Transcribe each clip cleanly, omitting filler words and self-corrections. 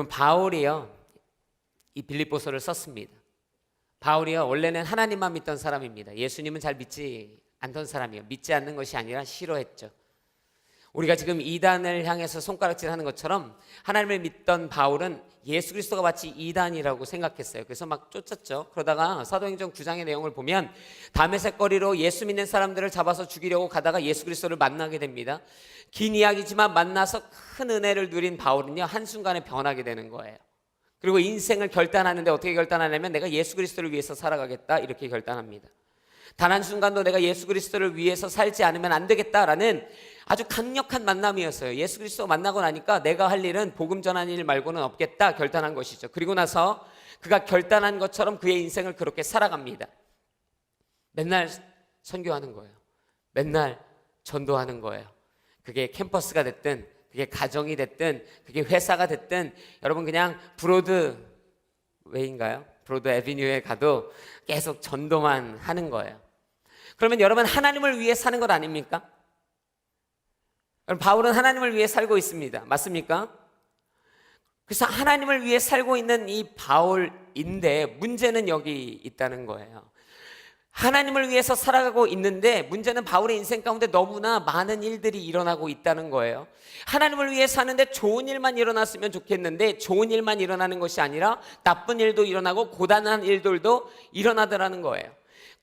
여러분, 바울이요, 이 빌립보서를 썼습니다. 바울이요, 원래는 하나님만 믿던 사람입니다. 예수님은 잘 믿지 않던 사람이에요. 믿지 않는 것이 아니라 싫어했죠. 우리가 지금 이단을 향해서 손가락질하는 것처럼 하나님을 믿던 바울은 예수 그리스도가 마치 이단이라고 생각했어요. 그래서 막 쫓았죠. 그러다가 사도행전 9장의 내용을 보면 다메섹 거리로 예수 믿는 사람들을 잡아서 죽이려고 가다가 예수 그리스도를 만나게 됩니다. 긴 이야기지만 만나서 큰 은혜를 누린 바울은요, 한순간에 변하게 되는 거예요. 그리고 인생을 결단하는데 어떻게 결단하냐면 내가 예수 그리스도를 위해서 살아가겠다, 이렇게 결단합니다. 단 한순간도 내가 예수 그리스도를 위해서 살지 않으면 안 되겠다라는 아주 강력한 만남이었어요. 예수 그리스도 만나고 나니까 내가 할 일은 복음 전하는 일 말고는 없겠다 결단한 것이죠. 그리고 나서 그가 결단한 것처럼 그의 인생을 그렇게 살아갑니다. 맨날 선교하는 거예요. 맨날 전도하는 거예요. 그게 캠퍼스가 됐든 그게 가정이 됐든 그게 회사가 됐든, 여러분 그냥 브로드웨이인가요? 브로드 애비뉴에 가도 계속 전도만 하는 거예요. 그러면 여러분, 하나님을 위해 사는 것 아닙니까? 여러분, 바울은 하나님을 위해 살고 있습니다. 맞습니까? 그래서 하나님을 위해 살고 있는 이 바울인데 문제는 여기 있다는 거예요. 하나님을 위해서 살아가고 있는데 문제는 바울의 인생 가운데 너무나 많은 일들이 일어나고 있다는 거예요. 하나님을 위해 사는데 좋은 일만 일어났으면 좋겠는데 좋은 일만 일어나는 것이 아니라 나쁜 일도 일어나고 고단한 일들도 일어나더라는 거예요.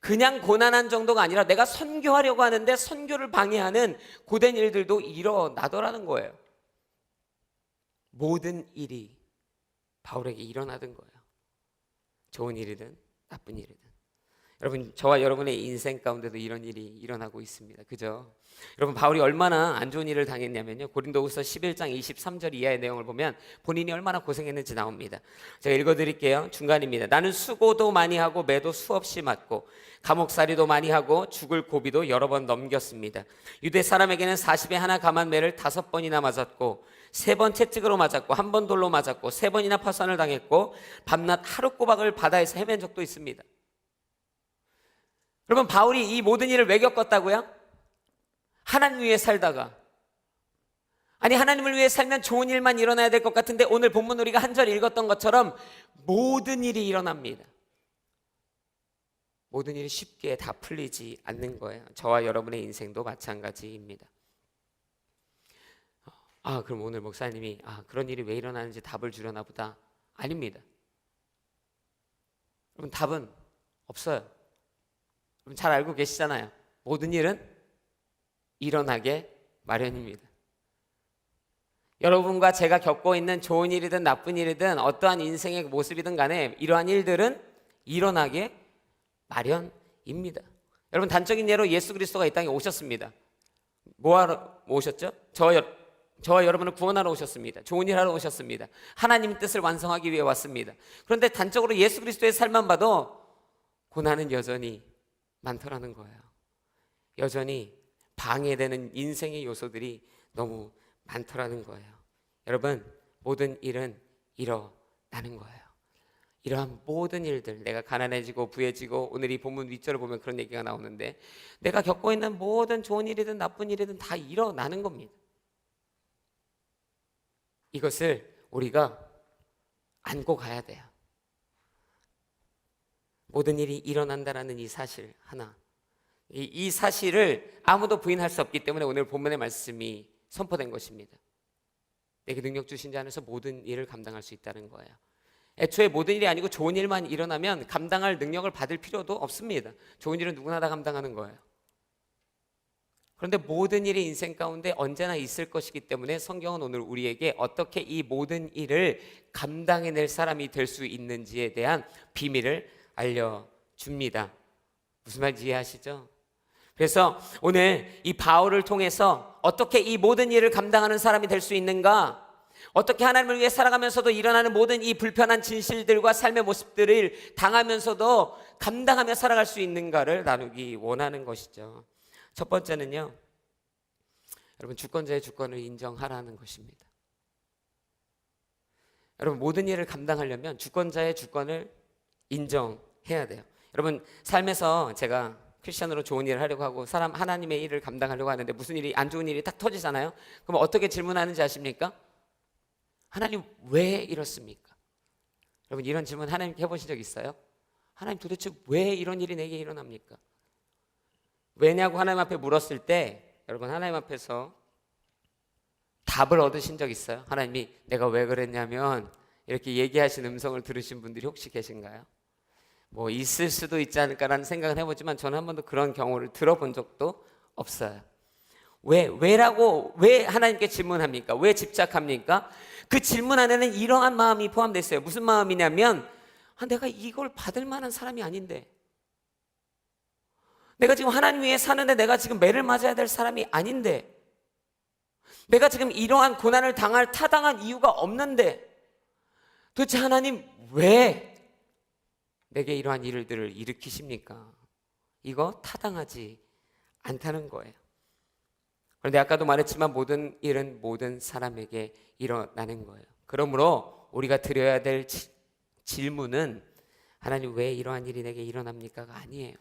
그냥 고난한 정도가 아니라 내가 선교하려고 하는데 선교를 방해하는 고된 일들도 일어나더라는 거예요. 모든 일이 바울에게 일어나던 거예요. 좋은 일이든 나쁜 일이든. 여러분, 저와 여러분의 인생 가운데도 이런 일이 일어나고 있습니다. 그죠? 여러분, 바울이 얼마나 안 좋은 일을 당했냐면요, 고린도후서 11장 23절 이하의 내용을 보면 본인이 얼마나 고생했는지 나옵니다. 제가 읽어드릴게요. 중간입니다. 나는 수고도 많이 하고 매도 수없이 맞고 감옥살이도 많이 하고 죽을 고비도 여러 번 넘겼습니다. 유대 사람에게는 40에 하나 감한 매를 5번이나 맞았고 3번 채찍으로 맞았고 1번 돌로 맞았고 3번이나 파산을 당했고 밤낮 하루 꼬박을 바다에서 헤맨 적도 있습니다. 여러분, 바울이 이 모든 일을 왜 겪었다고요? 하나님 위해 살다가, 아니 하나님을 위해 살면 좋은 일만 일어나야 될 것 같은데 오늘 본문 우리가 한 절 읽었던 것처럼 모든 일이 일어납니다. 모든 일이 쉽게 다 풀리지 않는 거예요. 저와 여러분의 인생도 마찬가지입니다. 그럼 오늘 목사님이 그런 일이 왜 일어나는지 답을 주려나 보다. 아닙니다. 여러분, 답은 없어요. 여러분 잘 알고 계시잖아요. 모든 일은 일어나게 마련입니다. 여러분과 제가 겪고 있는 좋은 일이든 나쁜 일이든 어떠한 인생의 모습이든 간에 이러한 일들은 일어나게 마련입니다. 여러분, 단적인 예로 예수 그리스도가 이 땅에 오셨습니다. 뭐하러 오셨죠? 저와 여러분을 구원하러 오셨습니다. 좋은 일 하러 오셨습니다. 하나님의 뜻을 완성하기 위해 왔습니다. 그런데 단적으로 예수 그리스도의 삶만 봐도 고난은 여전히 많더라는 거예요. 여전히 방해되는 인생의 요소들이 너무 많더라는 거예요. 여러분, 모든 일은 일어나는 거예요. 이러한 모든 일들, 내가 가난해지고 부해지고, 오늘 이 본문 윗절을 보면 그런 얘기가 나오는데 내가 겪고 있는 모든 좋은 일이든 나쁜 일이든 다 일어나는 겁니다. 이것을 우리가 안고 가야 돼요. 모든 일이 일어난다라는 이 사실 하나, 이 사실을 아무도 부인할 수 없기 때문에 오늘 본문의 말씀이 선포된 것입니다. 내게 능력 주신 자 안에서 모든 일을 감당할 수 있다는 거예요. 애초에 모든 일이 아니고 좋은 일만 일어나면 감당할 능력을 받을 필요도 없습니다. 좋은 일은 누구나 다 감당하는 거예요. 그런데 모든 일이 인생 가운데 언제나 있을 것이기 때문에 성경은 오늘 우리에게 어떻게 이 모든 일을 감당해낼 사람이 될 수 있는지에 대한 비밀을 알려줍니다. 무슨 말인지 이해하시죠? 그래서 오늘 이 바울을 통해서 어떻게 이 모든 일을 감당하는 사람이 될 수 있는가, 어떻게 하나님을 위해 살아가면서도 일어나는 모든 이 불편한 진실들과 삶의 모습들을 당하면서도 감당하며 살아갈 수 있는가를 나누기 원하는 것이죠. 첫 번째는요, 여러분, 주권자의 주권을 인정하라는 것입니다. 여러분, 모든 일을 감당하려면 주권자의 주권을 인정해야 돼요. 여러분, 삶에서 제가 크리스천으로 좋은 일을 하려고 하고 하나님의 일을 감당하려고 하는데 무슨 일이 안 좋은 일이 딱 터지잖아요. 그럼 어떻게 질문하는지 아십니까? 하나님 왜 이렇습니까? 여러분 이런 질문 하나님께 해보신 적 있어요? 하나님 도대체 왜 이런 일이 내게 일어납니까? 왜냐고 하나님 앞에 물었을 때 여러분 하나님 앞에서 답을 얻으신 적 있어요? 하나님이 내가 왜 그랬냐면 이렇게 얘기하신 음성을 들으신 분들이 혹시 계신가요? 뭐 있을 수도 있지 않을까라는 생각을 해보지만 저는 한 번도 그런 경우를 들어본 적도 없어요. 왜 하나님께 질문합니까? 왜 집착합니까? 그 질문 안에는 이러한 마음이 포함되어 있어요. 무슨 마음이냐면 내가 이걸 받을 만한 사람이 아닌데, 내가 지금 하나님 위해 사는데 내가 지금 매를 맞아야 될 사람이 아닌데, 내가 지금 이러한 고난을 당할 타당한 이유가 없는데 도대체 하나님 왜 내게 이러한 일들을 일으키십니까? 이거 타당하지 않다는 거예요. 그런데 아까도 말했지만 모든 일은 모든 사람에게 일어나는 거예요. 그러므로 우리가 드려야 될 질문은 하나님 왜 이러한 일이 내게 일어납니까가 아니에요.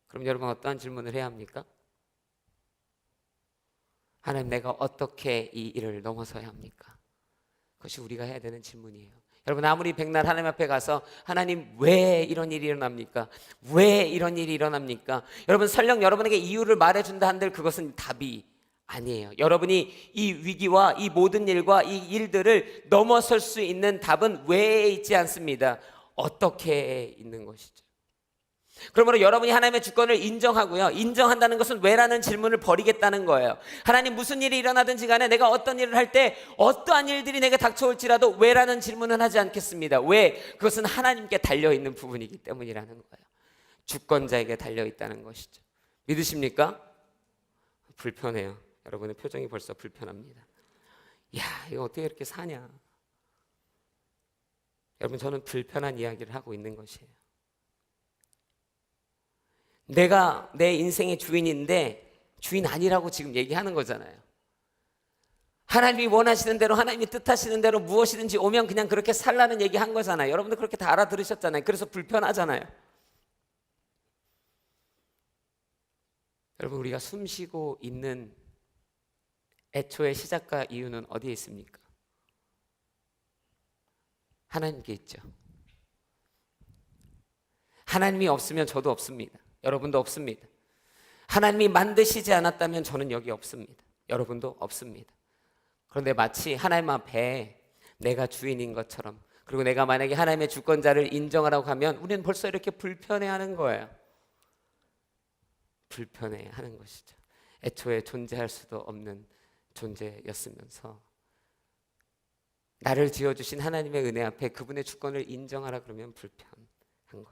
그럼 여러분 어떠한 질문을 해야 합니까? 하나님 내가 어떻게 이 일을 넘어서야 합니까? 그것이 우리가 해야 되는 질문이에요. 여러분 아무리 백날 하나님 앞에 가서 하나님 왜 이런 일이 일어납니까? 왜 이런 일이 일어납니까? 여러분 설령 여러분에게 이유를 말해준다 한들 그것은 답이 아니에요. 여러분이 이 위기와 이 모든 일과 이 일들을 넘어설 수 있는 답은 왜에 있지 않습니다. 어떻게 있는 것이죠. 그러므로 여러분이 하나님의 주권을 인정하고요, 인정한다는 것은 왜라는 질문을 버리겠다는 거예요. 하나님 무슨 일이 일어나든지 간에 내가 어떤 일을 할 때 어떠한 일들이 내게 닥쳐올지라도 왜라는 질문은 하지 않겠습니다. 왜? 그것은 하나님께 달려있는 부분이기 때문이라는 거예요. 주권자에게 달려있다는 것이죠. 믿으십니까? 불편해요. 여러분의 표정이 벌써 불편합니다. 야, 이거 어떻게 이렇게 사냐. 여러분 저는 불편한 이야기를 하고 있는 것이에요. 내가 내 인생의 주인인데 주인 아니라고 지금 얘기하는 거잖아요. 하나님이 원하시는 대로, 하나님이 뜻하시는 대로 무엇이든지 오면 그냥 그렇게 살라는 얘기 한 거잖아요. 여러분들 그렇게 다 알아들으셨잖아요. 그래서 불편하잖아요. 여러분 우리가 숨 쉬고 있는 애초의 시작과 이유는 어디에 있습니까? 하나님께 있죠. 하나님이 없으면 저도 없습니다. 여러분도 없습니다. 하나님이 만드시지 않았다면 저는 여기 없습니다. 여러분도 없습니다. 그런데 마치 하나님 앞에 내가 주인인 것처럼, 그리고 내가 만약에 하나님의 주권자를 인정하라고 하면 우리는 벌써 이렇게 불편해하는 거예요. 불편해하는 것이죠. 애초에 존재할 수도 없는 존재였으면서 나를 지어주신 하나님의 은혜 앞에 그분의 주권을 인정하라 그러면 불편한 거예요.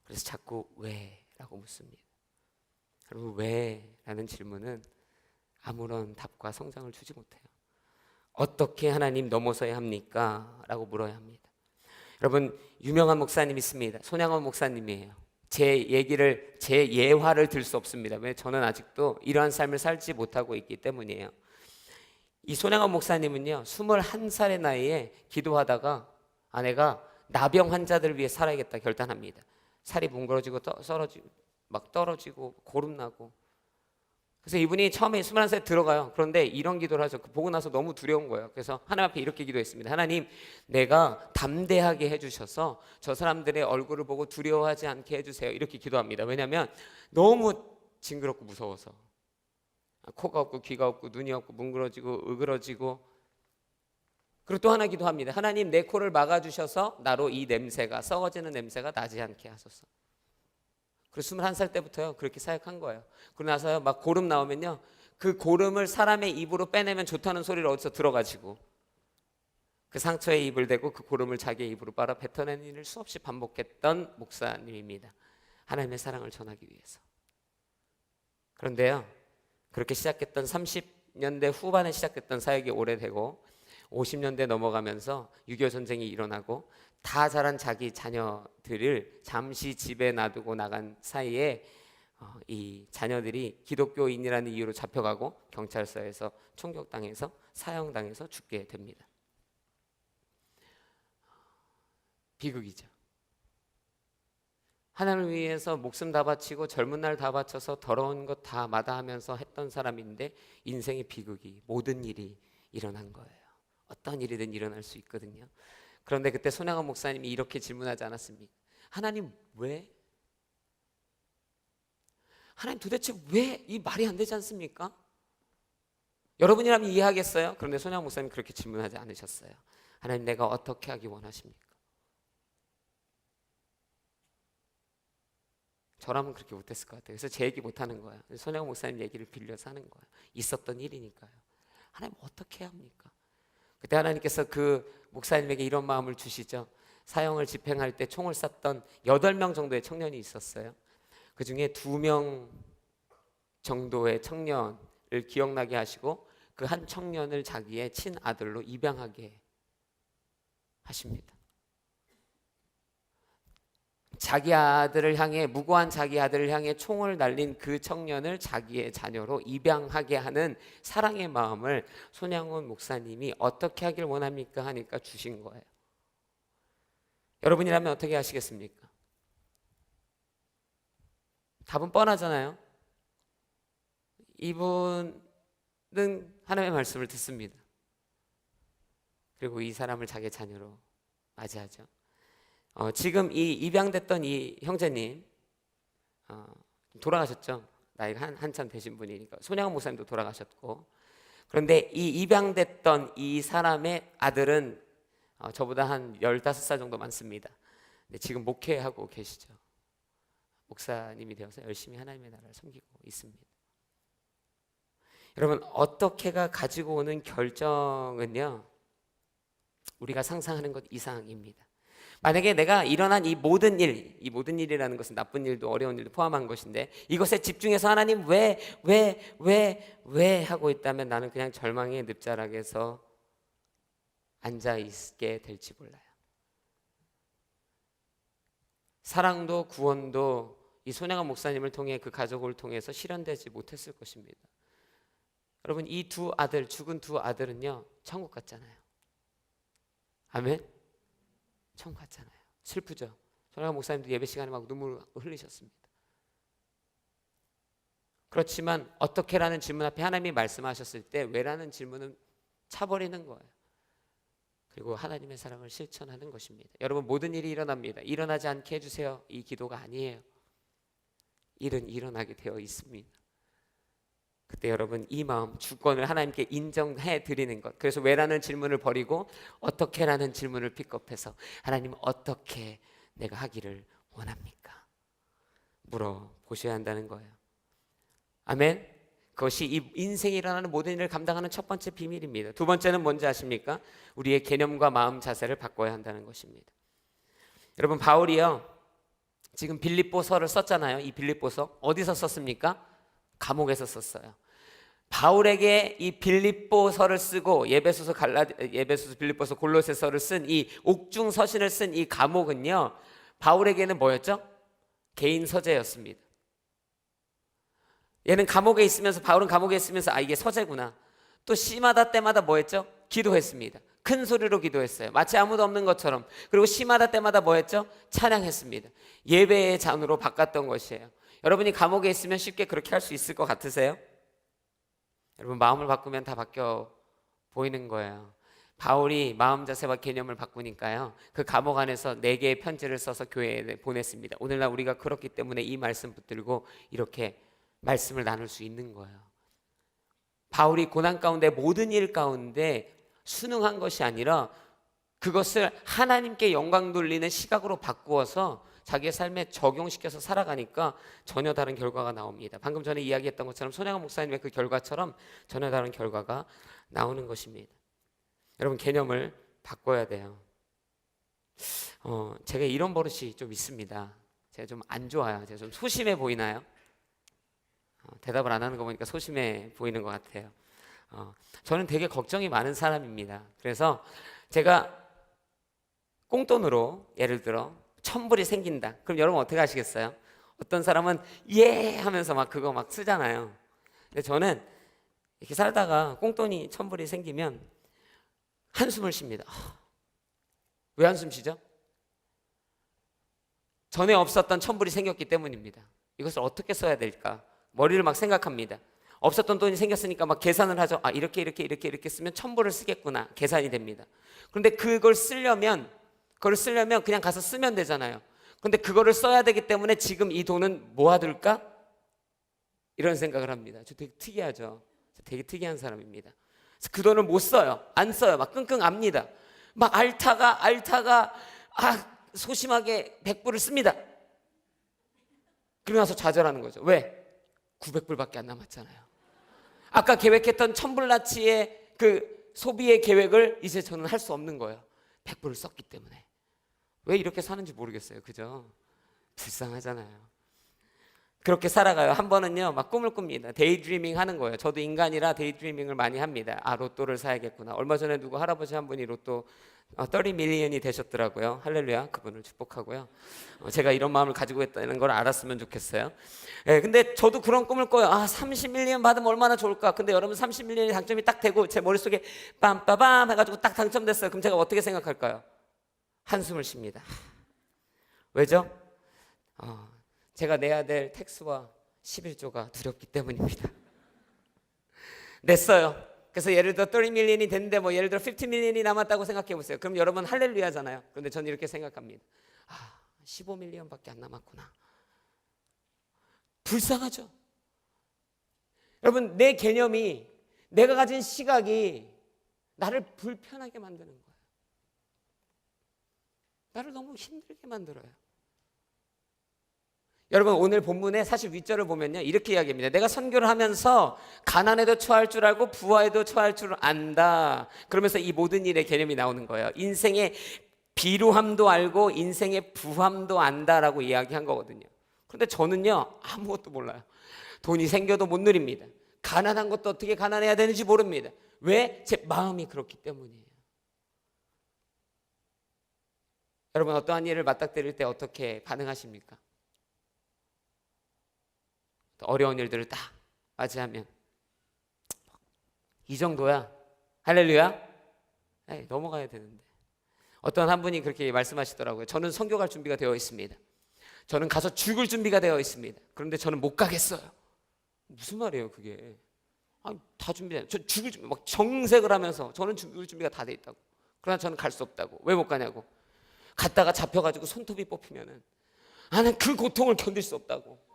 그래서 자꾸 왜? 라고 묻습니다. 여러분 왜? 라는 질문은 아무런 답과 성장을 주지 못해요. 어떻게 하나님 넘어서야 합니까? 라고 물어야 합니다. 여러분 유명한 목사님 있습니다. 손양원 목사님이에요. 제 예화를 들 수 없습니다. 왜? 저는 아직도 이러한 삶을 살지 못하고 있기 때문이에요. 이 손양원 목사님은요 21살의 나이에 기도하다가 아내가 나병 환자들을 위해 살아야겠다 결단합니다. 살이 뭉그러지고 떨어지고 고름나고. 그래서 이분이 처음에 21살에 들어가요. 그런데 이런 기도를 하죠. 보고 나서 너무 두려운 거예요. 그래서 하나님 앞에 이렇게 기도했습니다. 하나님 내가 담대하게 해주셔서 저 사람들의 얼굴을 보고 두려워하지 않게 해주세요. 이렇게 기도합니다. 왜냐하면 너무 징그럽고 무서워서. 코가 없고 귀가 없고 눈이 없고 뭉그러지고 으그러지고. 그리고 또 하나 기도합니다. 하나님 내 코를 막아주셔서 나로 이 냄새가, 썩어지는 냄새가 나지 않게 하소서. 그리고 21살 때부터요 그렇게 사역한 거예요. 그러고 나서요 막 고름 나오면요 그 고름을 사람의 입으로 빼내면 좋다는 소리를 어디서 들어가지고 그 상처에 입을 대고 그 고름을 자기의 입으로 빨아 뱉어내는 일을 수없이 반복했던 목사님입니다. 하나님의 사랑을 전하기 위해서. 그런데요 그렇게 시작했던 30년대 후반에 시작했던 사역이 오래되고 50년대 넘어가면서 6.25 전쟁이 일어나고 다 자란 자기 자녀들을 잠시 집에 놔두고 나간 사이에 이 자녀들이 기독교인이라는 이유로 잡혀가고 경찰서에서 총격당해서 사형당해서 죽게 됩니다. 비극이죠. 하나님을 위해서 목숨 다 바치고 젊은 날 다 바쳐서 더러운 것 다 마다하면서 했던 사람인데 인생의 비극이 모든 일이 일어난 거예요. 어떤 일이든 일어날 수 있거든요. 그런데 그때 손양원 목사님이 이렇게 질문하지 않았습니까? 하나님 왜? 하나님 도대체 왜? 이 말이 안 되지 않습니까? 여러분이라면 이해하겠어요? 그런데 손양원 목사님 그렇게 질문하지 않으셨어요. 하나님 내가 어떻게 하기 원하십니까? 저라면 그렇게 못했을 것 같아요. 그래서 제 얘기 못하는 거예요. 손양원 목사님 얘기를 빌려서 하는 거예요. 있었던 일이니까요. 하나님 어떻게 해야 합니까? 그때 하나님께서 그 목사님에게 이런 마음을 주시죠. 사형을 집행할 때 총을 쐈던 8명 정도의 청년이 있었어요. 그 중에 2명 정도의 청년을 기억나게 하시고 그 한 청년을 자기의 친아들로 입양하게 하십니다. 자기 아들을 향해, 무고한 자기 아들을 향해 총을 날린 그 청년을 자기의 자녀로 입양하게 하는 사랑의 마음을 손양원 목사님이 어떻게 하길 원합니까? 하니까 주신 거예요. 여러분이라면 어떻게 하시겠습니까? 답은 뻔하잖아요. 이분은 하나님의 말씀을 듣습니다. 그리고 이 사람을 자기의 자녀로 맞이하죠. 지금 이 입양됐던 이 형제님 돌아가셨죠. 나이가 한참 되신 분이니까. 손양원 목사님도 돌아가셨고. 그런데 이 입양됐던 이 사람의 아들은 저보다 한 15살 정도 많습니다. 근데 지금 목회하고 계시죠. 목사님이 되어서 열심히 하나님의 나라를 섬기고 있습니다. 여러분, 어떻게가 가지고 오는 결정은요, 우리가 상상하는 것 이상입니다. 만약에 내가 일어난 이 모든 일이라는 것은 나쁜 일도 어려운 일도 포함한 것인데 이것에 집중해서 하나님 왜 하고 있다면 나는 그냥 절망의 늪자락에서 앉아 있게 될지 몰라요. 사랑도 구원도 이 손양원 목사님을 통해 그 가족을 통해서 실현되지 못했을 것입니다. 여러분, 이 죽은 두 아들은요, 천국 갔잖아요. 아멘? 천국 갔잖아요. 슬프죠? 손양원 목사님도 예배 시간에 막 눈물 흘리셨습니다. 그렇지만 어떻게라는 질문 앞에 하나님이 말씀하셨을 때 왜라는 질문은 차버리는 거예요. 그리고 하나님의 사랑을 실천하는 것입니다. 여러분, 모든 일이 일어납니다. 일어나지 않게 해주세요. 이 기도가 아니에요. 일은 일어나게 되어 있습니다. 그때 여러분 이 마음, 주권을 하나님께 인정해 드리는 것. 그래서 왜라는 질문을 버리고 어떻게라는 질문을 픽업해서 하나님 어떻게 내가 하기를 원합니까? 물어보셔야 한다는 거예요. 아멘. 그것이 이 인생에 일어나는 모든 일을 감당하는 첫 번째 비밀입니다. 두 번째는 뭔지 아십니까? 우리의 개념과 마음 자세를 바꿔야 한다는 것입니다. 여러분, 바울이요, 지금 빌립보서를 썼잖아요. 이 빌립보서 어디서 썼습니까? 감옥에서 썼어요. 바울에게 이 빌립보서를 쓰고 예배소서, 빌립보서, 골로새서를 쓴 이 옥중 서신을 쓴 이 감옥은요, 바울에게는 뭐였죠? 개인 서재였습니다. 얘는 감옥에 있으면서, 바울은 감옥에 있으면서 이게 서재구나. 또 시마다 때마다 뭐 했죠? 기도했습니다. 큰 소리로 기도했어요. 마치 아무도 없는 것처럼. 그리고 시마다 때마다 뭐 했죠? 찬양했습니다. 예배의 잔으로 바꿨던 것이에요. 여러분이 감옥에 있으면 쉽게 그렇게 할 수 있을 것 같으세요? 여러분, 마음을 바꾸면 다 바뀌어 보이는 거예요. 바울이 마음 자세와 개념을 바꾸니까요, 그 감옥 안에서 4개의 편지를 써서 교회에 보냈습니다. 오늘날 우리가 그렇기 때문에 이 말씀 붙들고 이렇게 말씀을 나눌 수 있는 거예요. 바울이 고난 가운데, 모든 일 가운데 순응한 것이 아니라 그것을 하나님께 영광 돌리는 시각으로 바꾸어서 자기의 삶에 적용시켜서 살아가니까 전혀 다른 결과가 나옵니다. 방금 전에 이야기했던 것처럼 손양원 목사님의 그 결과처럼 전혀 다른 결과가 나오는 것입니다. 여러분, 개념을 바꿔야 돼요. 제가 이런 버릇이 좀 있습니다. 제가 좀 안 좋아요. 제가 좀 소심해 보이나요? 대답을 안 하는 거 보니까 소심해 보이는 것 같아요. 저는 되게 걱정이 많은 사람입니다. 그래서 제가 꽁돈으로 예를 들어 1,000불이 생긴다. 그럼 여러분 어떻게 하시겠어요? 어떤 사람은 예 하면서 막 그거 막 쓰잖아요. 근데 저는 이렇게 살다가 꽁돈이 1,000불이 생기면 한숨을 쉽니다. 왜 한숨 쉬죠? 전에 없었던 1,000불이 생겼기 때문입니다. 이것을 어떻게 써야 될까? 머리를 막 생각합니다. 없었던 돈이 생겼으니까 막 계산을 하죠. 아, 이렇게 쓰면 1,000불을 쓰겠구나. 계산이 됩니다. 그런데 그걸 쓰려면 그냥 가서 쓰면 되잖아요. 그런데 그거를 써야 되기 때문에 지금 이 돈은 모아둘까? 이런 생각을 합니다. 저 되게 특이하죠. 저 되게 특이한 사람입니다. 그래서 그 돈을 못 써요. 안 써요. 막 끙끙 압니다. 막 앓다가 소심하게 100불을 씁니다. 그러고 나서 좌절하는 거죠. 왜? 900불밖에 안 남았잖아요. 아까 계획했던 1,000불나치의 그 소비의 계획을 이제 저는 할 수 없는 거예요. 100불을 썼기 때문에. 왜 이렇게 사는지 모르겠어요. 그죠? 불쌍하잖아요. 그렇게 살아가요. 한 번은요, 막 꿈을 꿉니다. 데이드리밍 하는 거예요. 저도 인간이라 데이드리밍을 많이 합니다. 아, 로또를 사야겠구나. 얼마 전에 누구 할아버지 한 분이 로또 30 밀리언이 되셨더라고요. 할렐루야. 그분을 축복하고요. 제가 이런 마음을 가지고 있다는 걸 알았으면 좋겠어요. 근데 저도 그런 꿈을 꿔요. 아, 30 밀리언 받으면 얼마나 좋을까. 근데 여러분 30 밀리언이 당첨이 딱 되고 제 머릿속에 빰빠밤 해가지고 딱 당첨됐어요. 그럼 제가 어떻게 생각할까요? 한숨을 쉽니다. 왜죠? 제가 내야 될 텍스와 11조가 두렵기 때문입니다. 냈어요. 그래서 예를 들어 30 밀리언이 됐는데 뭐 예를 들어 50 밀리언이 남았다고 생각해 보세요. 그럼 여러분 할렐루야잖아요. 그런데 저는 이렇게 생각합니다. 15 밀리언밖에 안 남았구나. 불쌍하죠. 여러분, 내 개념이, 내가 가진 시각이 나를 불편하게 만드는 거예요. 나를 너무 힘들게 만들어요. 여러분, 오늘 본문에 사실 윗절을 보면요, 이렇게 이야기합니다. 내가 선교를 하면서 가난에도 처할 줄 알고 부하에도 처할 줄 안다. 그러면서 이 모든 일의 개념이 나오는 거예요. 인생의 비루함도 알고 인생의 부함도 안다라고 이야기한 거거든요. 그런데 저는요, 아무것도 몰라요. 돈이 생겨도 못 누립니다. 가난한 것도 어떻게 가난해야 되는지 모릅니다. 왜? 제 마음이 그렇기 때문이에요. 여러분, 어떠한 일을 맞닥뜨릴 때 어떻게 반응하십니까? 어려운 일들을 딱 맞이하면 이 정도야. 할렐루야. 넘어가야 되는데. 어떤 한 분이 그렇게 말씀하시더라고요. 저는 선교 갈 준비가 되어 있습니다. 저는 가서 죽을 준비가 되어 있습니다. 그런데 저는 못 가겠어요. 무슨 말이에요 그게? 다 준비돼. 저 죽을 준비, 막 정색을 하면서 저는 죽을 준비가 다 돼 있다고. 그러나 저는 갈 수 없다고. 왜 못 가냐고. 갔다가 잡혀가지고 손톱이 뽑히면은 나는 그 고통을 견딜 수 없다고.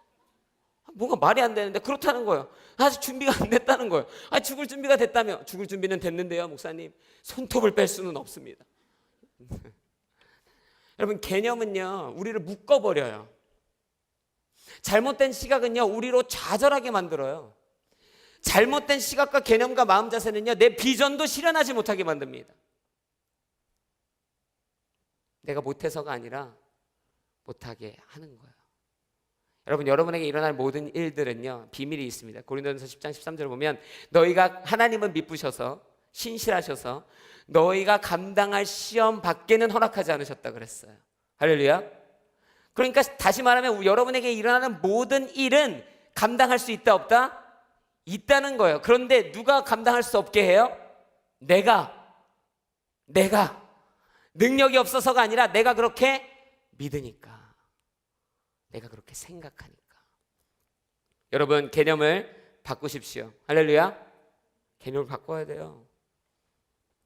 뭔가 말이 안 되는데 그렇다는 거예요. 아직 준비가 안 됐다는 거예요. 죽을 준비가 됐다며. 죽을 준비는 됐는데요, 목사님. 손톱을 뺄 수는 없습니다. 여러분, 개념은요, 우리를 묶어버려요. 잘못된 시각은요, 우리로 좌절하게 만들어요. 잘못된 시각과 개념과 마음 자세는요, 내 비전도 실현하지 못하게 만듭니다. 내가 못해서가 아니라 못하게 하는 거예요. 여러분, 여러분에게 일어날 모든 일들은요, 비밀이 있습니다. 고린도전서 10장 13절을 보면 너희가 하나님은 미쁘셔서 신실하셔서 너희가 감당할 시험 밖에는 허락하지 않으셨다 그랬어요. 할렐루야. 그러니까 다시 말하면 여러분에게 일어나는 모든 일은 감당할 수 있다 없다? 있다는 거예요. 그런데 누가 감당할 수 없게 해요? 내가 능력이 없어서가 아니라 내가 그렇게 믿으니까, 내가 그렇게 생각하니까. 여러분, 개념을 바꾸십시오. 할렐루야. 개념을 바꿔야 돼요.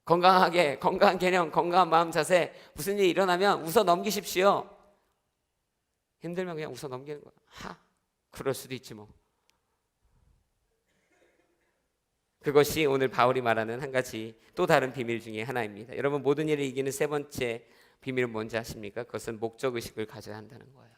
건강한 개념, 건강한 마음 자세. 무슨 일이 일어나면 웃어 넘기십시오. 힘들면 그냥 웃어 넘기는 거야. 그럴 수도 있지 뭐. 그것이 오늘 바울이 말하는 한 가지 또 다른 비밀 중에 하나입니다. 여러분, 모든 일을 이기는 세 번째 비밀은 뭔지 아십니까? 그것은 목적의식을 가져야 한다는 거예요.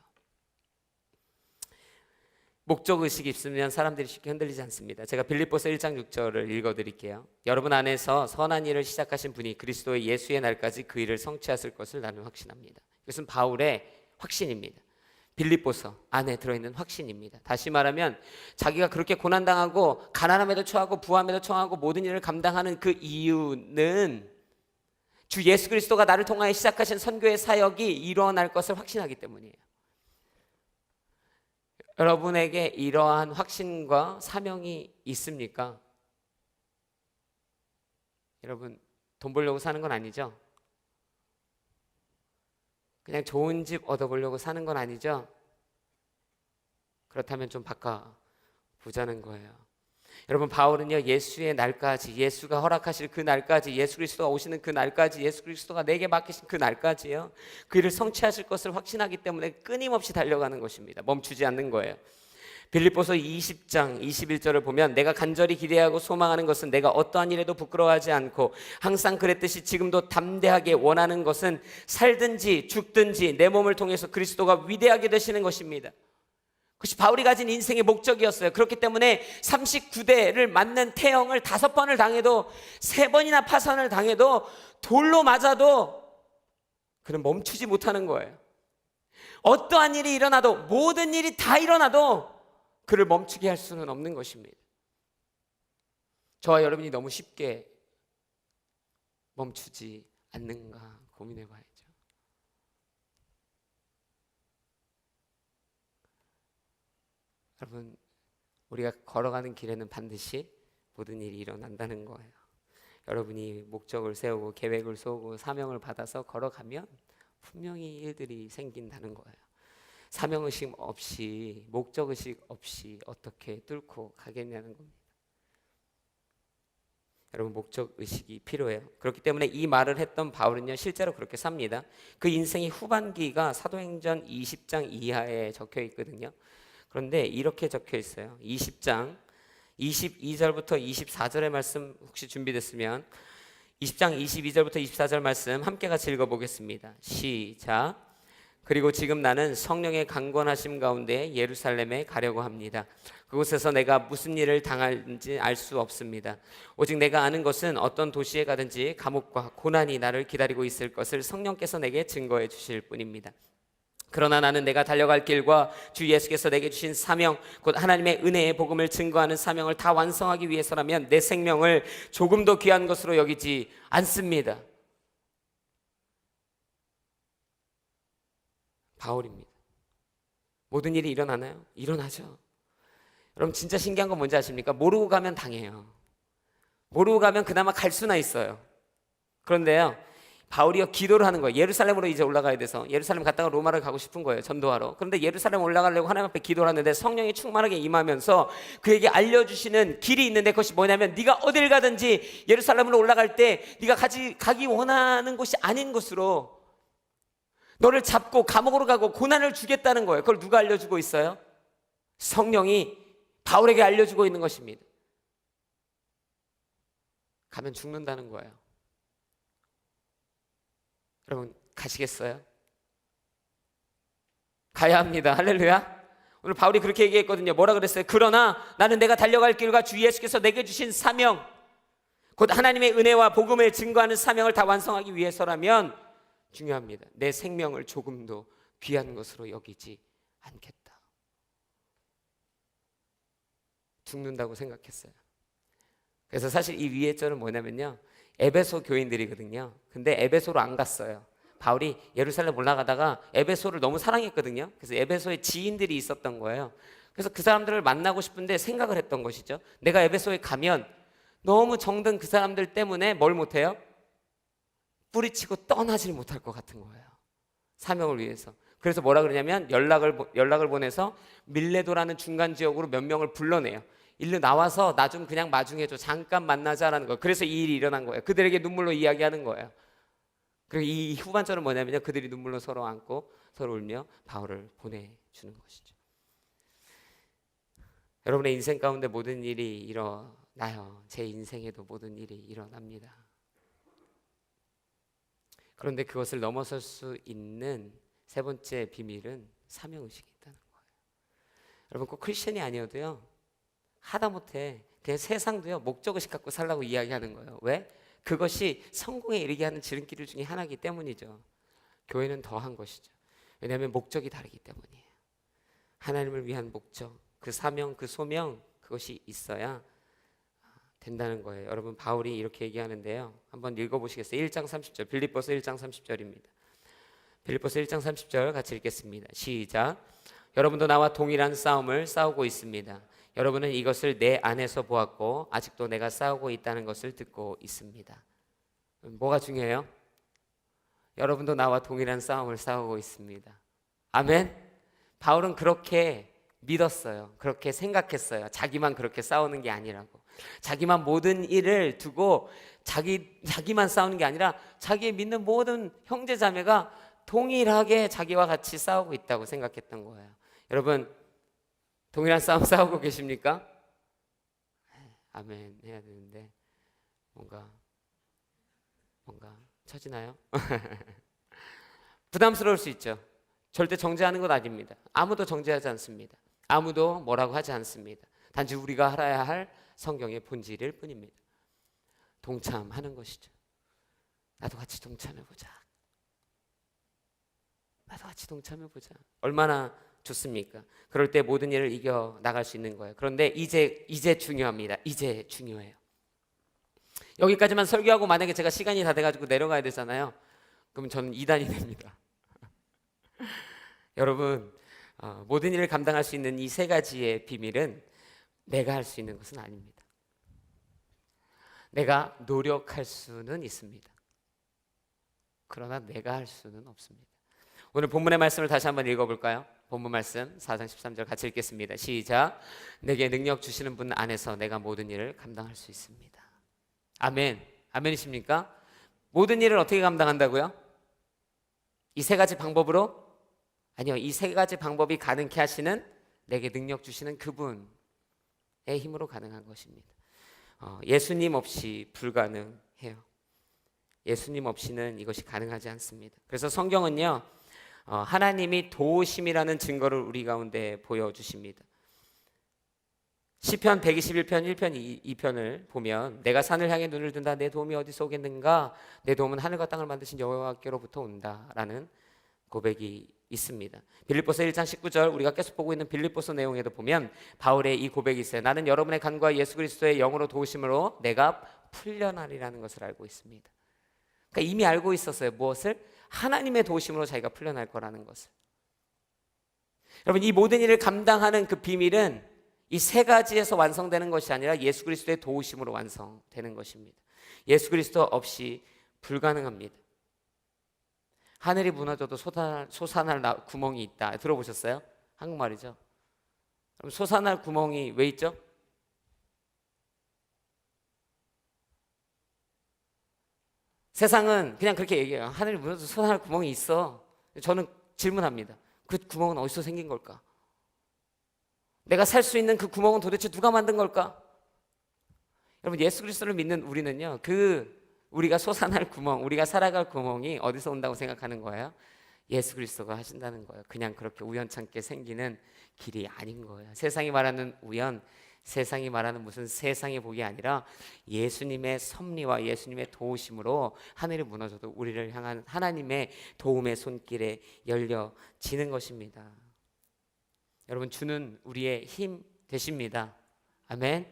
목적의식이 있으면 사람들이 쉽게 흔들리지 않습니다. 제가 빌립보서 1장 6절을 읽어드릴게요. 여러분 안에서 선한 일을 시작하신 분이 그리스도의 예수의 날까지 그 일을 성취하실 것을 나는 확신합니다. 이것은 바울의 확신입니다. 빌립보서 안에 들어있는 확신입니다. 다시 말하면 자기가 그렇게 고난당하고 가난함에도 처하고 부함에도 처하고 모든 일을 감당하는 그 이유는 주 예수 그리스도가 나를 통하여 시작하신 선교의 사역이 일어날 것을 확신하기 때문이에요. 여러분에게 이러한 확신과 사명이 있습니까? 여러분, 돈 벌려고 사는 건 아니죠? 그냥 좋은 집 얻어보려고 사는 건 아니죠? 그렇다면 좀 바꿔보자는 거예요. 여러분, 바울은요, 예수의 날까지, 예수가 허락하실 그 날까지, 예수 그리스도가 오시는 그 날까지, 예수 그리스도가 내게 맡기신 그 날까지요, 그 일을 성취하실 것을 확신하기 때문에 끊임없이 달려가는 것입니다. 멈추지 않는 거예요. 빌립보서 20장 21절을 보면, 내가 간절히 기대하고 소망하는 것은 내가 어떠한 일에도 부끄러워하지 않고 항상 그랬듯이 지금도 담대하게 원하는 것은 살든지 죽든지 내 몸을 통해서 그리스도가 위대하게 되시는 것입니다. 그것이 바울이 가진 인생의 목적이었어요. 그렇기 때문에 39대를 맞는 태형을 5번을 당해도, 3번이나 파산을 당해도, 돌로 맞아도 그는 멈추지 못하는 거예요. 어떠한 일이 일어나도, 모든 일이 다 일어나도 그를 멈추게 할 수는 없는 것입니다. 저와 여러분이 너무 쉽게 멈추지 않는가 고민해 봐야죠. 여러분, 우리가 걸어가는 길에는 반드시 모든 일이 일어난다는 거예요. 여러분이 목적을 세우고 계획을 세우고 사명을 받아서 걸어가면 분명히 일들이 생긴다는 거예요. 사명의식 없이, 목적의식 없이 어떻게 뚫고 가겠냐는 겁니다. 여러분, 목적의식이 필요해요. 그렇기 때문에 이 말을 했던 바울은요, 실제로 그렇게 삽니다. 그 인생의 후반기가 사도행전 20장 이하에 적혀 있거든요. 그런데 이렇게 적혀 있어요. 20장 22절부터 24절의 말씀 혹시 준비됐으면 20장 22절부터 24절 말씀 함께 같이 읽어보겠습니다. 시작. 그리고 지금 나는 성령의 강권하심 가운데 예루살렘에 가려고 합니다. 그곳에서 내가 무슨 일을 당할지 알 수 없습니다. 오직 내가 아는 것은 어떤 도시에 가든지 감옥과 고난이 나를 기다리고 있을 것을 성령께서 내게 증거해 주실 뿐입니다. 그러나 나는 내가 달려갈 길과 주 예수께서 내게 주신 사명, 곧 하나님의 은혜의 복음을 증거하는 사명을 다 완성하기 위해서라면 내 생명을 조금도 귀한 것으로 여기지 않습니다. 바울입니다. 모든 일이 일어나나요? 일어나죠. 여러분, 진짜 신기한 건 뭔지 아십니까? 모르고 가면 당해요. 모르고 가면 그나마 갈 수나 있어요. 그런데요, 바울이요, 기도를 하는 거예요. 예루살렘으로 이제 올라가야 돼서 예루살렘 갔다가 로마를 가고 싶은 거예요. 전도하러. 그런데 예루살렘 올라가려고 하나님 앞에 기도를 하는데 성령이 충만하게 임하면서 그에게 알려주시는 길이 있는데, 그것이 뭐냐면, 네가 어딜 가든지 예루살렘으로 올라갈 때 네가 가기 원하는 곳이 아닌 곳으로 너를 잡고 감옥으로 가고 고난을 주겠다는 거예요. 그걸 누가 알려주고 있어요? 성령이 바울에게 알려주고 있는 것입니다. 가면 죽는다는 거예요. 여러분, 가시겠어요? 가야 합니다. 할렐루야. 오늘 바울이 그렇게 얘기했거든요. 뭐라 그랬어요? 그러나 나는 내가 달려갈 길과 주 예수께서 내게 주신 사명, 곧 하나님의 은혜와 복음을 증거하는 사명을 다 완성하기 위해서라면, 중요합니다, 내 생명을 조금도 귀한 것으로 여기지 않겠다. 죽는다고 생각했어요. 그래서 사실 이 위에 절은 뭐냐면요, 에베소 교인들이거든요. 근데 에베소로 안 갔어요. 바울이 예루살렘 올라가다가 에베소를 너무 사랑했거든요. 그래서 에베소에 지인들이 있었던 거예요. 그래서 그 사람들을 만나고 싶은데 생각을 했던 것이죠. 내가 에베소에 가면 너무 정든 그 사람들 때문에 뭘 못해요? 뿌리치고 떠나질 못할 것 같은 거예요. 사명을 위해서. 그래서 뭐라 그러냐면 연락을 보내서 밀레도라는 중간 지역으로 몇 명을 불러내요. 일로 나와서 나 좀 그냥 마중해줘, 잠깐 만나자라는 거예요. 그래서 이 일이 일어난 거예요. 그들에게 눈물로 이야기하는 거예요. 그리고 이 후반절은 뭐냐면요, 그들이 눈물로 서로 안고 서로 울며 바울을 보내주는 것이죠. 여러분의 인생 가운데 모든 일이 일어나요. 제 인생에도 모든 일이 일어납니다. 그런데 그것을 넘어설 수 있는 세 번째 비밀은 사명의식이 있다는 거예요. 여러분, 꼭 크리스천이 아니어도요, 하다못해 그냥 세상도요, 목적의식 갖고 살라고 이야기하는 거예요. 왜? 그것이 성공에 이르게 하는 지름길 중에 하나이기 때문이죠. 교회는 더한 것이죠. 왜냐하면 목적이 다르기 때문이에요. 하나님을 위한 목적, 그 사명, 그 소명, 그것이 있어야 된다는 거예요. 여러분, 바울이 이렇게 얘기하는데요, 한번 읽어보시겠어요? 1장 30절, 빌립보서 1장 30절입니다. 빌립보서 1장 30절 같이 읽겠습니다. 시작. 여러분도 나와 동일한 싸움을 싸우고 있습니다. 여러분은 이것을 내 안에서 보았고 아직도 내가 싸우고 있다는 것을 듣고 있습니다. 뭐가 중요해요? 여러분도 나와 동일한 싸움을 싸우고 있습니다. 아멘. 바울은 그렇게 믿었어요. 그렇게 생각했어요. 자기만 그렇게 싸우는 게 아니라고. 자기만 모든 일을 두고 자기만 싸우는 게 아니라 자기의 믿는 모든 형제 자매가 동일하게 자기와 같이 싸우고 있다고 생각했던 거예요. 여러분, 동일한 싸움 싸우고 계십니까? 아멘 해야 되는데 뭔가 처지나요? 부담스러울 수 있죠. 절대 정죄하는 것 아닙니다. 아무도 정죄하지 않습니다. 아무도 뭐라고 하지 않습니다. 단지 우리가 알아야 할 성경의 본질일 뿐입니다. 동참하는 것이죠. 나도 같이 동참해보자. 나도 같이 동참해보자. 얼마나 좋습니까? 그럴 때 모든 일을 이겨 나갈 수 있는 거예요. 그런데 이제 중요합니다. 이제 중요해요. 여기까지만 설교하고 만약에 제가 시간이 다 돼가지고 내려가야 되잖아요. 그럼 저는 2단이 됩니다. 여러분, 모든 일을 감당할 수 있는 이 세 가지의 비밀은 내가 할 수 있는 것은 아닙니다. 내가 노력할 수는 있습니다. 그러나 내가 할 수는 없습니다. 오늘 본문의 말씀을 다시 한번 읽어볼까요? 본문 말씀 4장 13절 같이 읽겠습니다. 시작. 내게 능력 주시는 분 안에서 내가 모든 일을 감당할 수 있습니다. 아멘. 아멘이십니까? 모든 일을 어떻게 감당한다고요? 이 세 가지 방법으로? 아니요. 이 세 가지 방법이 가능케 하시는 내게 능력 주시는 그분의 힘으로 가능한 것입니다. 예수님 없이 불가능해요. 예수님 없이는 이것이 가능하지 않습니다. 그래서 성경은요, 하나님이 도우심이라는 증거를 우리 가운데 보여주십니다. 시편 121편 1편 2편을 보면 내가 산을 향해 눈을 든다. 내 도움이 어디서 오겠는가? 내 도움은 하늘과 땅을 만드신 여호와께로부터 온다라는 고백이 있습니다. 빌립보서 1장 19절 우리가 계속 보고 있는 빌립보서 내용에도 보면 바울의 이 고백이 있어요. 나는 여러분의 간과 예수 그리스도의 영으로 도우심으로 내가 풀려나리라는 것을 알고 있습니다. 그러니까 이미 알고 있었어요. 무엇을? 하나님의 도우심으로 자기가 풀려날 거라는 것을. 여러분, 이 모든 일을 감당하는 그 비밀은 이 세 가지에서 완성되는 것이 아니라 예수 그리스도의 도우심으로 완성되는 것입니다. 예수 그리스도 없이 불가능합니다. 하늘이 무너져도 솟아날 구멍이 있다. 들어보셨어요? 한국말이죠. 그럼 솟아날 구멍이 왜 있죠? 세상은 그냥 그렇게 얘기해요. 하늘이 무너져도 솟아날 구멍이 있어. 저는 질문합니다. 그 구멍은 어디서 생긴 걸까? 내가 살 수 있는 그 구멍은 도대체 누가 만든 걸까? 여러분, 예수 그리스도를 믿는 우리는요, 우리가 솟아날 구멍, 우리가 살아갈 구멍이 어디서 온다고 생각하는 거예요? 예수 그리스도가 하신다는 거예요. 그냥 그렇게 우연찮게 생기는 길이 아닌 거예요. 세상이 말하는 우연, 세상이 말하는 무슨 세상의 복이 아니라 예수님의 섭리와 예수님의 도우심으로 하늘이 무너져도 우리를 향한 하나님의 도움의 손길에 열려지는 것입니다. 여러분, 주는 우리의 힘 되십니다. 아멘.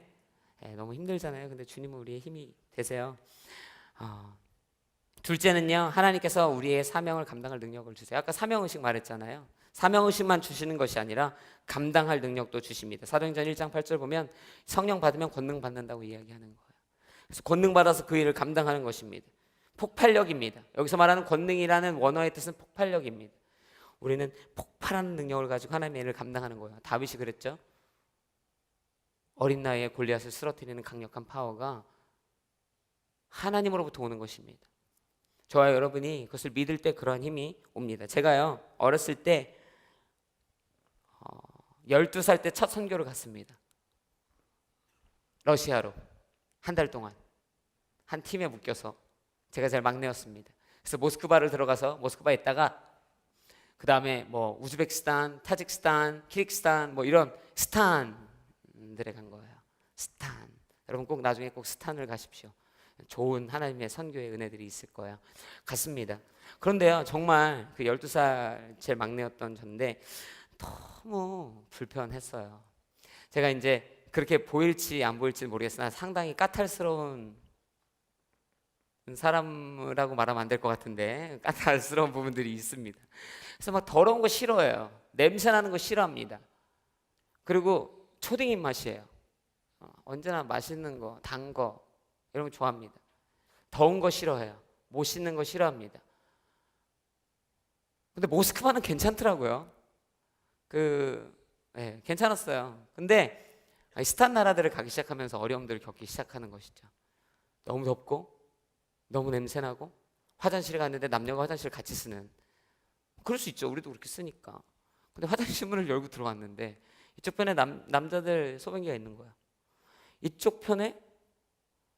너무 힘들잖아요. 근데 주님은 우리의 힘이 되세요. 둘째는요, 하나님께서 우리의 사명을 감당할 능력을 주세요. 아까 사명의식 말했잖아요. 사명의식만 주시는 것이 아니라 감당할 능력도 주십니다. 사도행전 1장 8절 보면 성령 받으면 권능 받는다고 이야기하는 거예요. 그래서 권능 받아서 그 일을 감당하는 것입니다. 폭발력입니다. 여기서 말하는 권능이라는 원어의 뜻은 폭발력입니다. 우리는 폭발하는 능력을 가지고 하나님의 일을 감당하는 거예요. 다윗이 그랬죠. 어린 나이에 골리앗을 쓰러뜨리는 강력한 파워가 하나님으로부터 오는 것입니다. 저와 여러분이 그것을 믿을 때 그러한 힘이 옵니다. 제가요, 어렸을 때 12살 때 첫 선교를 갔습니다. 러시아로 한 달 동안 한 팀에 묶여서 제가 제일 막내였습니다. 그래서 모스크바를 들어가서 모스크바에 있다가 그 다음에 뭐 우즈베키스탄, 타직스탄, 키르기스탄 뭐 이런 스탄들에 간 거예요. 스탄. 여러분 꼭 나중에 꼭 스탄을 가십시오. 좋은 하나님의 선교의 은혜들이 있을 거예요. 갔습니다. 그런데요, 정말 그 12살 제일 막내였던 저인데 너무 불편했어요. 제가 이제 그렇게 보일지 안 보일지 모르겠으나 상당히 까탈스러운 사람이라고 말하면 안 될 것 같은데 까탈스러운 부분들이 있습니다. 그래서 막 더러운 거 싫어해요. 냄새 나는 거 싫어합니다. 그리고 초딩 입맛이에요. 언제나 맛있는 거, 단 거 이런 거 좋아합니다. 더운 거 싫어해요. 못 씻는 거 싫어합니다. 근데 모스크바는 괜찮더라고요. 그 예, 괜찮았어요. 근데 스탄 나라들을 가기 시작하면서 어려움들을 겪기 시작하는 것이죠. 너무 덥고 너무 냄새나고 화장실에 갔는데 남녀가 화장실을 같이 쓰는, 그럴 수 있죠. 우리도 그렇게 쓰니까. 근데 화장실 문을 열고 들어왔는데 이쪽 편에 남자들 소변기가 있는 거야. 이쪽 편에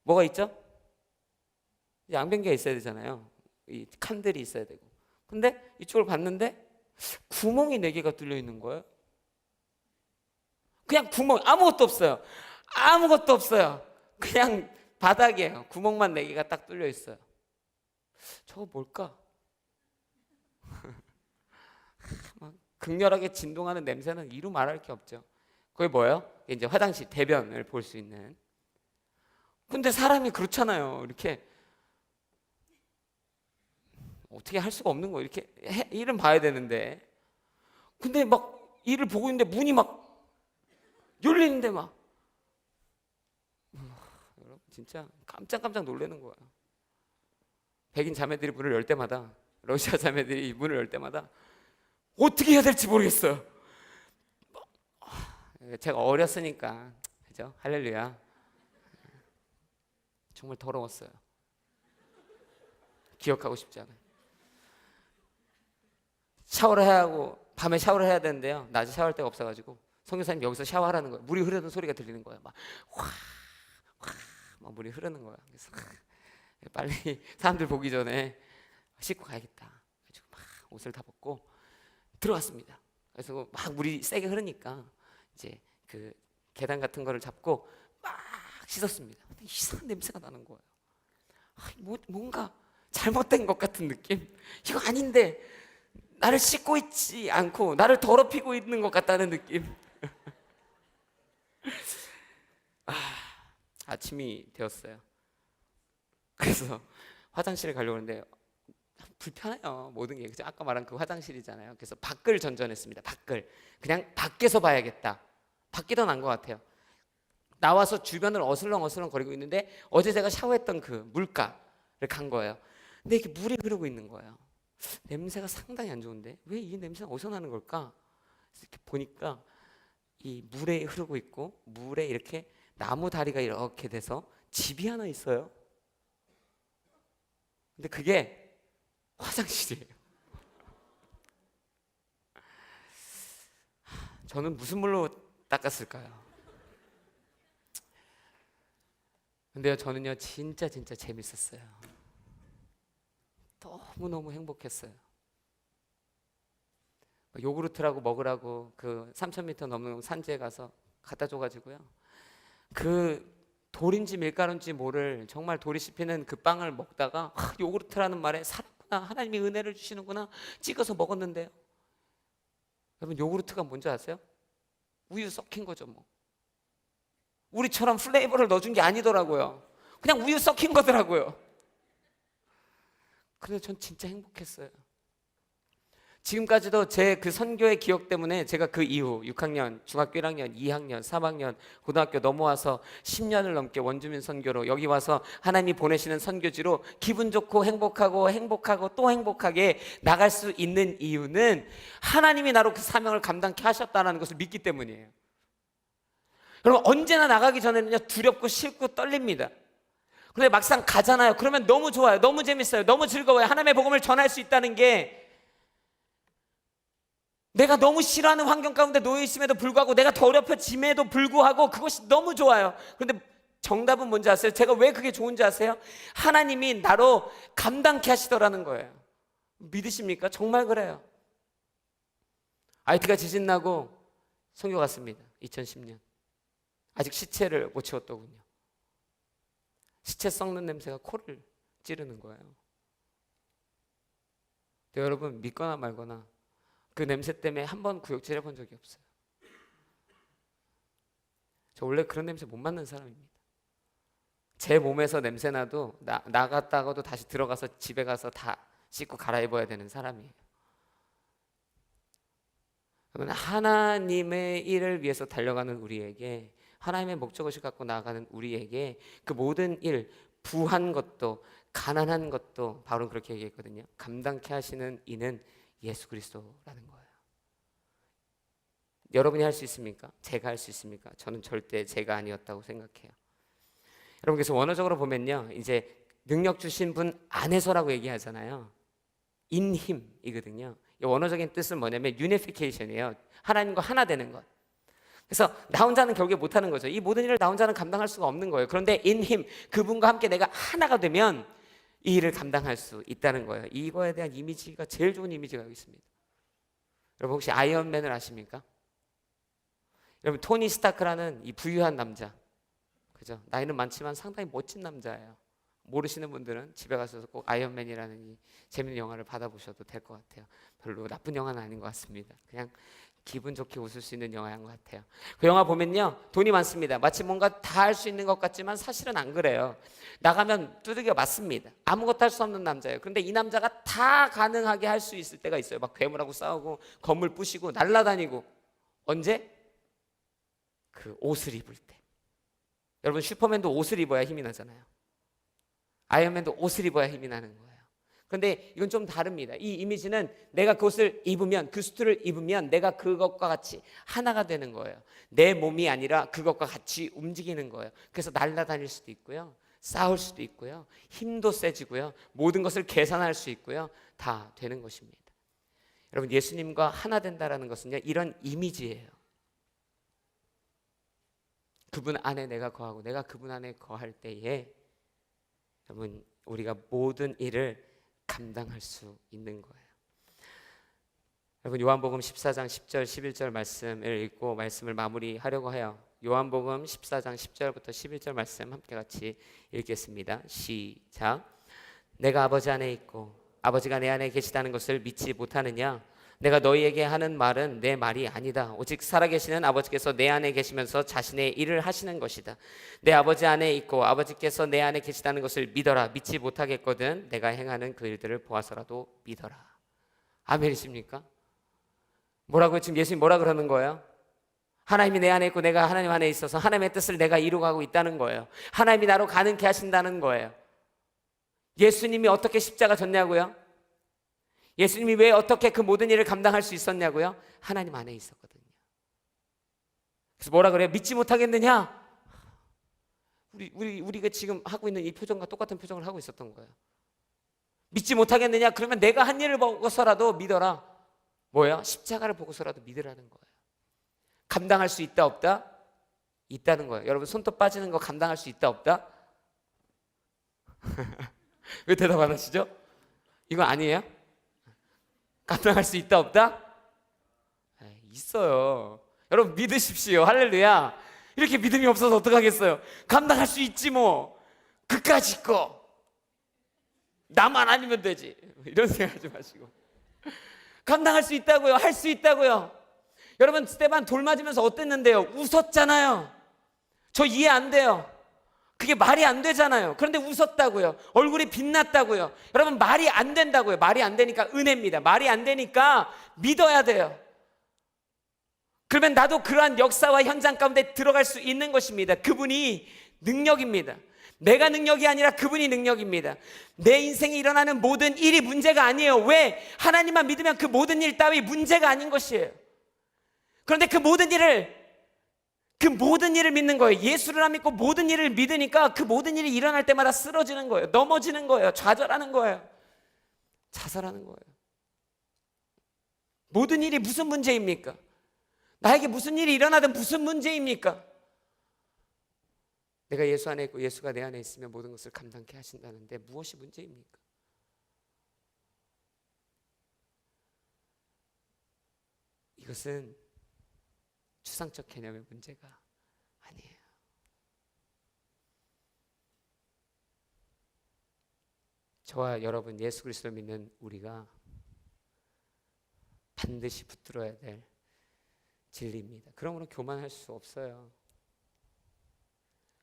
뭐가 있죠? 양변기가 있어야 되잖아요. 이 칸들이 있어야 되고. 근데 이쪽을 봤는데 구멍이 4개가 뚫려 있는 거예요. 그냥 구멍, 아무것도 없어요. 아무것도 없어요. 그냥 바닥이에요. 구멍만 4개가 딱 뚫려 있어요. 저거 뭘까? 막 극렬하게 진동하는 냄새는 이루 말할 게 없죠. 그게 뭐예요? 이제 화장실 대변을 볼 수 있는. 근데 사람이 그렇잖아요. 이렇게 어떻게 할 수가 없는 거예요. 이렇게 일은 봐야 되는데. 근데 막 일을 보고 있는데 문이 막 열리는데 막 여러분 진짜 깜짝깜짝 놀라는 거예요. 백인 자매들이 문을 열 때마다, 러시아 자매들이 문을 열 때마다 어떻게 해야 될지 모르겠어요. 제가 어렸으니까, 그죠? 할렐루야. 정말 더러웠어요. 기억하고 싶지 않아요. 샤워를 해야 하고 밤에 샤워를 해야 되는데요, 낮에 샤워할 데가 없어가지고 선교사님 여기서 샤워하라는 거예요. 물이 흐르는 소리가 들리는 거예요. 막 물이 흐르는 거예요. 그래서 빨리 사람들 보기 전에 씻고 가야겠다. 그래서 막 옷을 다 벗고 들어갔습니다. 그래서 막 물이 세게 흐르니까 이제 그 계단 같은 거를 잡고 막 씻었습니다. 근데 이상한 냄새가 나는 거예요. 뭔가 잘못된 것 같은 느낌? 이거 아닌데 나를 씻고 있지 않고 나를 더럽히고 있는 것 같다는 느낌. 아침이 되었어요. 그래서 화장실에 가려고 하는데 불편해요. 모든 게. 그죠? 아까 말한 그 화장실이잖아요. 그래서 밖을 전전했습니다. 밖을. 그냥 밖에서 봐야겠다. 밖이 더 나은 것 같아요. 나와서 주변을 어슬렁어슬렁 거리고 있는데 어제 제가 샤워했던 그 물가를 간 거예요. 근데 이렇게 물이 흐르고 있는 거예요. 냄새가 상당히 안 좋은데 왜 이 냄새가 어디서 나는 걸까? 이렇게 보니까 이 물에 흐르고 있고 물에 이렇게 나무 다리가 이렇게 돼서 집이 하나 있어요. 근데 그게 화장실이에요. 저는 무슨 물로 닦았을까요? 근데요, 저는요 진짜 재밌었어요. 너무너무 행복했어요. 요구르트라고 먹으라고 그 3,000m 넘는 산지에 가서 갖다 줘가지고요, 그 돌인지 밀가루인지 모를 정말 돌이 씹히는 그 빵을 먹다가 요구르트라는 말에 살았구나, 하나님이 은혜를 주시는구나 찍어서 먹었는데요, 여러분 요구르트가 뭔지 아세요? 우유 섞인 거죠. 뭐 우리처럼 플레이버를 넣어준 게 아니더라고요. 그냥 우유 섞인 거더라고요. 그래서 전 진짜 행복했어요. 지금까지도 제 그 선교의 기억 때문에 제가 그 이후 6학년, 중학교 1학년, 2학년, 3학년, 고등학교 넘어와서 10년을 넘게 원주민 선교로 여기 와서 하나님이 보내시는 선교지로 기분 좋고 행복하고 또 행복하게 나갈 수 있는 이유는 하나님이 나로 그 사명을 감당케 하셨다는 것을 믿기 때문이에요. 여러분, 언제나 나가기 전에는요 두렵고 싫고 떨립니다. 근데 막상 가잖아요. 그러면 너무 좋아요. 너무 재밌어요. 너무 즐거워요. 하나님의 복음을 전할 수 있다는 게, 내가 너무 싫어하는 환경 가운데 놓여 있음에도 불구하고 내가 더럽혀짐에도 불구하고 그것이 너무 좋아요. 그런데 정답은 뭔지 아세요? 제가 왜 그게 좋은지 아세요? 하나님이 나로 감당케 하시더라는 거예요. 믿으십니까? 정말 그래요. IT가 지진 나고 선교 갔습니다. 2010년. 아직 시체를 못 치웠더군요. 시체 썩는 냄새가 코를 찌르는 거예요. 근데 여러분, 믿거나 말거나 그 냄새 때문에 한 번 구역질 해본 적이 없어요. 저 원래 그런 냄새 못 맡는 사람입니다. 제 몸에서 냄새 나도 나갔다가도 다시 들어가서 집에 가서 다 씻고 갈아입어야 되는 사람이에요. 그러면 하나님의 일을 위해서 달려가는 우리에게, 하나님의 목적의식을 갖고 나아가는 우리에게 그 모든 일, 부한 것도 가난한 것도 바울은 그렇게 얘기했거든요. 감당케 하시는 이는 예수 그리스도라는 거예요. 여러분이 할 수 있습니까? 제가 할 수 있습니까? 저는 절대 제가 아니었다고 생각해요. 여러분, 그래서 원어적으로 보면요, 이제 능력 주신 분 안에서라고 얘기하잖아요. in him이거든요. 이 원어적인 뜻은 뭐냐면 unification이에요. 하나님과 하나 되는 것. 그래서 나 혼자는 결국에 못하는 거죠. 이 모든 일을 나 혼자는 감당할 수가 없는 거예요. 그런데 in him, 그분과 함께 내가 하나가 되면 이 일을 감당할 수 있다는 거예요. 이거에 대한 이미지가 제일 좋은 이미지가 여기 있습니다. 여러분, 혹시 아이언맨을 아십니까? 여러분, 토니 스타크라는 이 부유한 남자, 그죠? 나이는 많지만 상당히 멋진 남자예요. 모르시는 분들은 집에 가셔서 꼭 아이언맨이라는 이 재밌는 영화를 받아보셔도 될 것 같아요. 별로 나쁜 영화는 아닌 것 같습니다. 그냥 기분 좋게 웃을 수 있는 영화인 것 같아요. 그 영화 보면요, 돈이 많습니다. 마치 뭔가 다 할 수 있는 것 같지만 사실은 안 그래요. 나가면 두들겨 맞습니다. 아무것도 할 수 없는 남자예요. 그런데 이 남자가 다 가능하게 할 수 있을 때가 있어요. 막 괴물하고 싸우고 건물 부시고 날아다니고. 언제? 그 옷을 입을 때. 여러분, 슈퍼맨도 옷을 입어야 힘이 나잖아요. 아이언맨도 옷을 입어야 힘이 나는 거예요. 그런데 이건 좀 다릅니다. 이 이미지는 내가 그것을 입으면, 그 수트를 입으면 내가 그것과 같이 하나가 되는 거예요. 내 몸이 아니라 그것과 같이 움직이는 거예요. 그래서 날아다닐 수도 있고요, 싸울 수도 있고요, 힘도 세지고요, 모든 것을 계산할 수 있고요, 다 되는 것입니다. 여러분, 예수님과 하나 된다라는 것은요, 이런 이미지예요. 그분 안에 내가 거하고 내가 그분 안에 거할 때에 여러분, 우리가 모든 일을 감당할 수 있는 거예요. 여러분, 요한복음 14장 10절 11절 말씀을 읽고 말씀을 마무리하려고 해요. 요한복음 14장 10절부터 11절 말씀 함께 같이 읽겠습니다. 시작. 내가 아버지 안에 있고 아버지가 내 안에 계시다는 것을 믿지 못하느냐? 내가 너희에게 하는 말은 내 말이 아니다. 오직 살아계시는 아버지께서 내 안에 계시면서 자신의 일을 하시는 것이다. 내 아버지 안에 있고 아버지께서 내 안에 계시다는 것을 믿어라. 믿지 못하겠거든 내가 행하는 그 일들을 보아서라도 믿어라. 아멘이십니까? 뭐라고요? 지금 예수님 뭐라 그러는 거예요? 하나님이 내 안에 있고 내가 하나님 안에 있어서 하나님의 뜻을 내가 이루어가고 있다는 거예요. 하나님이 나로 가능케 하신다는 거예요. 예수님이 어떻게 십자가 졌냐고요? 예수님이 왜 어떻게 그 모든 일을 감당할 수 있었냐고요? 하나님 안에 있었거든요. 그래서 뭐라 그래요? 믿지 못하겠느냐? 우리가 지금 하고 있는 이 표정과 똑같은 표정을 하고 있었던 거예요. 믿지 못하겠느냐? 그러면 내가 한 일을 보고서라도 믿어라. 뭐야? 십자가를 보고서라도 믿으라는 거예요. 감당할 수 있다 없다? 있다는 거예요. 여러분, 손톱 빠지는 거 감당할 수 있다 없다? 왜 대답 안 하시죠? 이거 아니에요? 감당할 수 있다 없다? 있어요. 여러분, 믿으십시오. 할렐루야. 이렇게 믿음이 없어서 어떡하겠어요? 감당할 수 있지 뭐. 그까짓 거 나만 아니면 되지, 이런 생각하지 마시고 감당할 수 있다고요. 할 수 있다고요. 여러분, 스테반 돌 맞으면서 어땠는데요? 웃었잖아요. 저 이해 안 돼요. 그게 말이 안 되잖아요. 그런데 웃었다고요. 얼굴이 빛났다고요. 여러분, 말이 안 된다고요. 말이 안 되니까 은혜입니다. 말이 안 되니까 믿어야 돼요. 그러면 나도 그러한 역사와 현장 가운데 들어갈 수 있는 것입니다. 그분이 능력입니다. 내가 능력이 아니라 그분이 능력입니다. 내 인생에 일어나는 모든 일이 문제가 아니에요. 왜? 하나님만 믿으면 그 모든 일 따위 문제가 아닌 것이에요. 그런데 그 모든 일을 믿는 거예요. 예수를 안 믿고 모든 일을 믿으니까 그 모든 일이 일어날 때마다 쓰러지는 거예요. 넘어지는 거예요. 좌절하는 거예요. 자살하는 거예요. 모든 일이 무슨 문제입니까? 나에게 무슨 일이 일어나든 무슨 문제입니까? 내가 예수 안에 있고 예수가 내 안에 있으면 모든 것을 감당케 하신다는데 무엇이 문제입니까? 이것은 추상적 개념의 문제가 아니에요. 저와 여러분, 예수 그리스도를 믿는 우리가 반드시 붙들어야 될 진리입니다. 그러므로 교만할 수 없어요.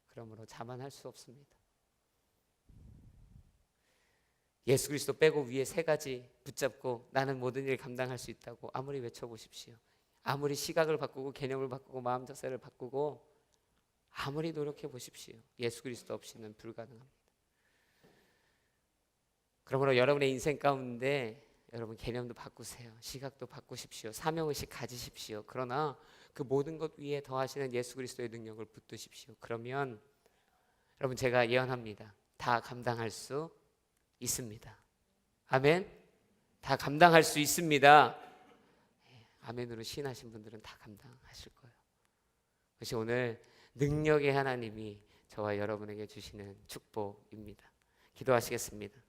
그러므로 자만할 수 없습니다. 예수 그리스도 빼고 위에 세 가지 붙잡고 나는 모든 일을 감당할 수 있다고 아무리 외쳐보십시오. 아무리 시각을 바꾸고 개념을 바꾸고 마음 자세를 바꾸고 아무리 노력해 보십시오. 예수 그리스도 없이는 불가능합니다. 그러므로 여러분의 인생 가운데 여러분 개념도 바꾸세요. 시각도 바꾸십시오. 사명의식 가지십시오. 그러나 그 모든 것 위에 더하시는 예수 그리스도의 능력을 붙드십시오. 그러면 여러분 제가 예언합니다. 다 감당할 수 있습니다. 아멘. 다 감당할 수 있습니다. 아멘으로 시인하신 분들은 다 감당하실 거예요. 그것이 오늘 능력의 하나님이 저와 여러분에게 주시는 축복입니다. 기도하시겠습니다.